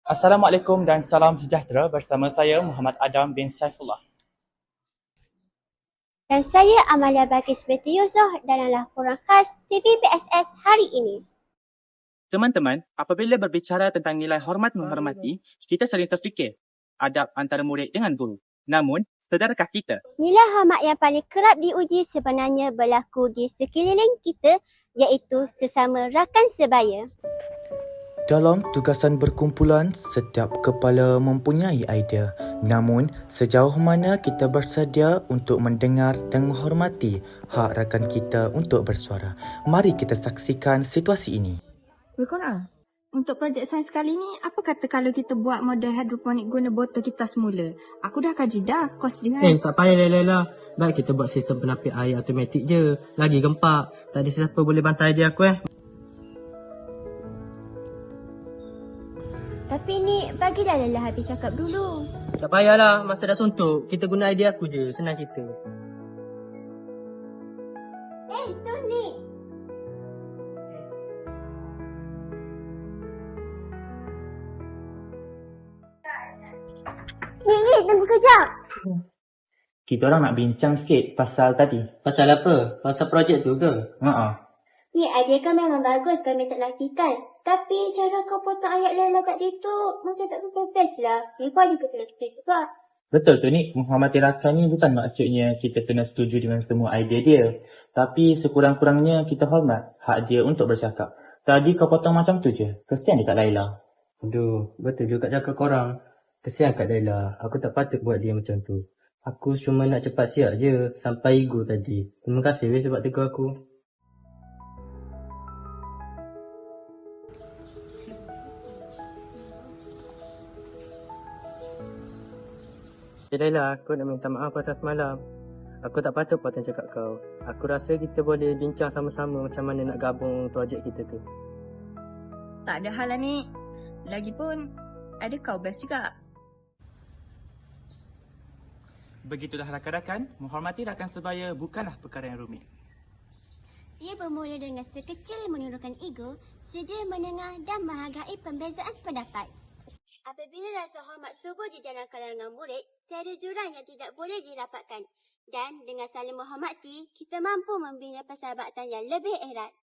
Assalamualaikum dan salam sejahtera bersama saya Muhammad Adam bin Saifullah. Dan saya Amalia Bagis binti Yusof dan adalah kurang khas TVPSS hari ini. Teman-teman, apabila berbicara tentang nilai hormat menghormati, kita sering terfikir adab antara murid dengan guru. Namun, sedarkah kita? Nilai hormat yang paling kerap diuji sebenarnya berlaku di sekeliling kita, iaitu sesama rakan sebaya. Dalam tugasan berkumpulan, setiap kepala mempunyai idea. Namun, sejauh mana kita bersedia untuk mendengar dan menghormati hak rakan kita untuk bersuara? Mari kita saksikan situasi ini. Berkorang, untuk projek sains kali ni, apa kata kalau kita buat model hidroponik guna botol kita semula? Aku dah kaji dah, kos dia. Tak payah Lela. Baik kita buat sistem penapis air automatik je. Lagi gempak. Tak ada siapa boleh bantai dia aku Tapi ni, bagilah Lelah habis cakap dulu. Tak payahlah, masa dah suntuk. Kita guna idea aku je, senang cerita. Tony. Ni, tunggu kejap. Kita orang nak bincang sikit pasal tadi. Pasal apa? Pasal projek tu ke? Ni idea kan memang bagus kami tak lakukan. Tapi cara kau potong ayat Lelah kat dia tu macam tak best lah. Ni pun ada kepala-kepala juga. Betul tu Nik, menghormati rakan ni bukan maksudnya kita kena setuju dengan semua idea dia. Tapi sekurang-kurangnya kita hormat hak dia untuk bercakap. Tadi kau potong macam tu je, kesian dekat Laila. Aduh, betul juga cakap korang. Kesian Kak Laila, aku tak patut buat dia macam tu. Aku cuma nak cepat siap je, sampai ego tadi. Terima kasih weh sebab tegur aku. Laila, aku nak minta maaf atas malam. Aku tak patut potong cakap kau. Aku rasa kita boleh bincang sama-sama macam mana nak gabung projek kita tu. Tak ada hal lah ni. Lagipun, ada kau best juga. Begitulah rakan-rakan, menghormati rakan sebaya bukanlah perkara yang rumit. Ia bermula dengan sekecil menurunkan ego, sedia mendengar dan menghargai perbezaan pendapat. Apabila rasa hormat subur di dalam kalangan murid, tiada jurang yang tidak boleh dirapatkan. Dan dengan saling menghormati, kita mampu membina persahabatan yang lebih erat.